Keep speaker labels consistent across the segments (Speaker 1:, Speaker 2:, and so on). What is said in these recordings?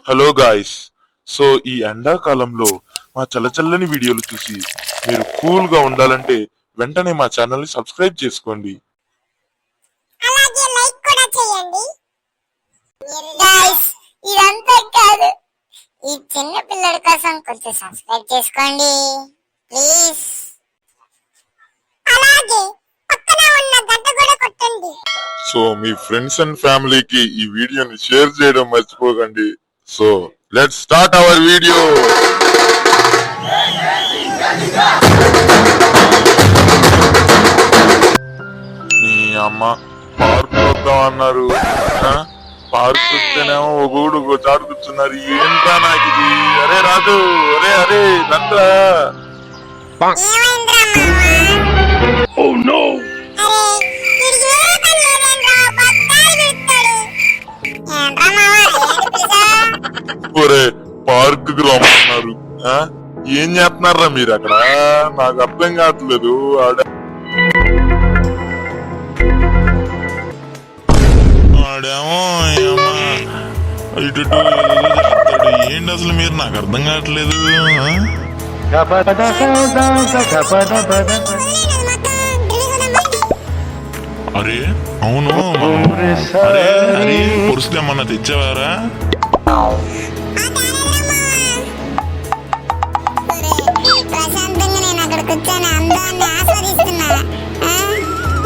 Speaker 1: Hello guys. So ఈ ఎండాకాలంలో మా చల్లచల్లని వీడియోలు చూసి మీరు కూల్ గా ఉండాలంటే వెంటనే మా ఛానల్ ని సబ్స్క్రైబ్ చేసుకోండి.
Speaker 2: అలాగే లైక్ కూడా చేయండి. గైస్ ఇదంతా కాదు, ఈ చిన్న పిల్లల కోసం కొంచెం సబ్స్క్రైబ్ చేసుకోండి ప్లీజ్. అలాగే పక్కన ఉన్న గంట కూడా కొట్టండి.
Speaker 1: సో మీ ఫ్రెండ్స్ అండ్ ఫ్యామిలీకి ఈ వీడియోని షేర్ చేయడం మర్చిపోకండి. So let's start our video. మీ అమ్మ పార్క్ వద్దాం అన్నారు. పార్క్ వస్తేనేమో ఒకడు ఒక చాటు కూర్చున్నారు. ఏంట్రా నాకు ఇది? అరే రాజు, అరే రండ్రా. ఒరే పార్క్ కి రమ్మన్నారు. ఏం చేస్తున్నారా మీరు అక్కడ? నాకు అర్థం కావట్లేదు. ఆడేమో ఇటు చేస్తాడు. ఏంటి అసలు మీరు? నాకు అర్థం కావట్లేదు. అరే అవును, అరే పొరుస్తే ఏమన్నా తెచ్చావారా?
Speaker 2: ప్రశాంతంగా నేను అక్కడ కూర్చొని అందాన్ని ఆస్వాదిస్తున్నా.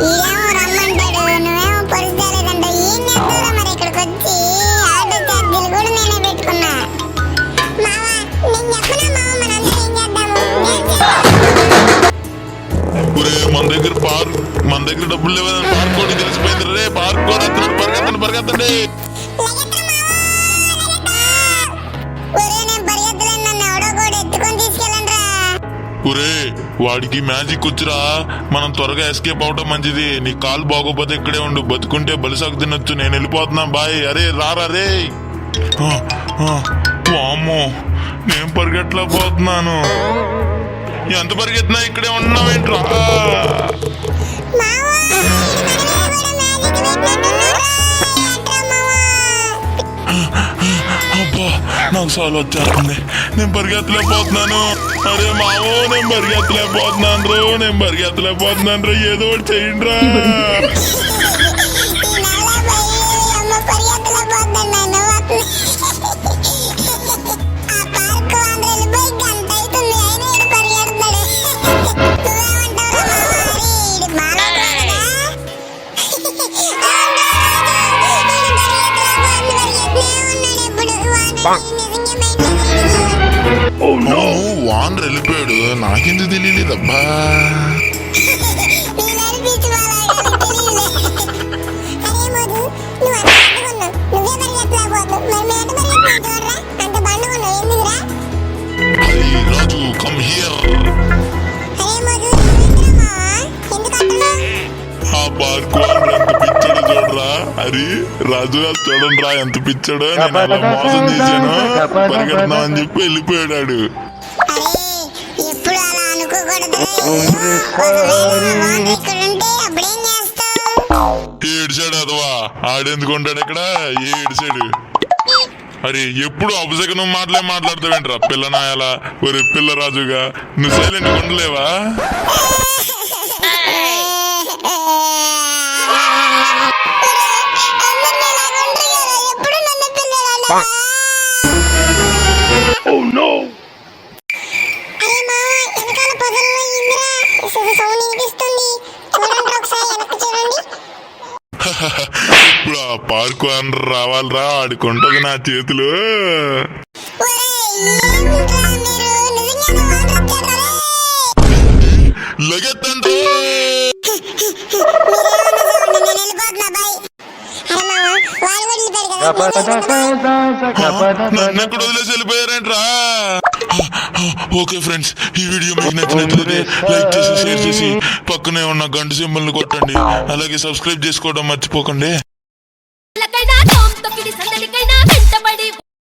Speaker 2: ఇదేమో రమ్మంటాడు, నువ్వేమో పరిస్థితులేదంట. ఏం చేస్తారా మరి? ఇక్కడికి వచ్చి ఆటో ఛార్జీలు కూడా నేనే పెట్టుకున్నా. మావా నేను చెప్పనా మావ, మనందరం ఏం చేద్దాము?
Speaker 1: మన దగ్గర డబ్బులు లేవని పార్క్ కూడా తెలిసిపోయింది. రే పార్క్ కూడా పరిగెత్తండి. ఒరే వాడికి మ్యాజిక్ వచ్చురా, మనం త్వరగా ఎస్కేప్ అవడం మంచిది. నీ కాలు బాగోపోతే ఇక్కడే ఉండు, బతుకుంటే బలిసాకు తినొచ్చు. నేను వెళ్ళిపోతున్నా, బాయ్. అరే రారా రే. వామ్మో, నేను పరిగెట్టలేకపోతున్నాను. ఎంత పరిగెత్తినా ఇక్కడే ఉన్నావేంట్రా? అబ్బా నాకు సాలు వచ్చేస్తుంది. నేను పరిగెత్తలేకపోతున్నాను. అరే మావో, నేను పరిగెత్తలేకపోతున్నాను రా. ఏదో ఒకటి చేయండి రా. వానర్ వెళ్ళిపోయాడు, నాకెందుకు తెలియలేదబ్బా. రాజు కమ్ హియర్. ఆ పార్క్ వానర్ ఎంత పిచ్చాడు చూడరా. అరే రాజు చూడండి రా ఎంత పిచ్చాడో. నేను అలా మోసం చేశాను, పరిగెడుతున్నాం అని చెప్పి వెళ్ళిపోయాడు. ఏడ్చాడు అదవా. ఆడెందుకు ఉంటాడు ఇక్కడ? ఏడ్చాడు. అరే ఎప్పుడు అపశకనం మాట్లాడతావేంట్రా పిల్లనాయాలా? ఒరే పిల్ల రాజుగా నువ్వు సైలెంట్ ఉండలేవా? ఇప్పుడు ఆ పార్క్ వానర్ రావాలరా, ఆడుకుంటది నా చేతిలో. లగెత్తండి. నన్ను ఎక్కడ వదిలేసి వెళ్ళిపోయారేంట్రా? ఓకే ఫ్రెండ్స్, ఈ వీడియో మీకు నచ్చినట్లయితే లైక్ చేసి షేర్ చేసి పక్కనే ఉన్న గంట సింబల్ ని కొట్టండి. అలాగే సబ్స్క్రైబ్ చేసుకోవడం మర్చిపోకండి.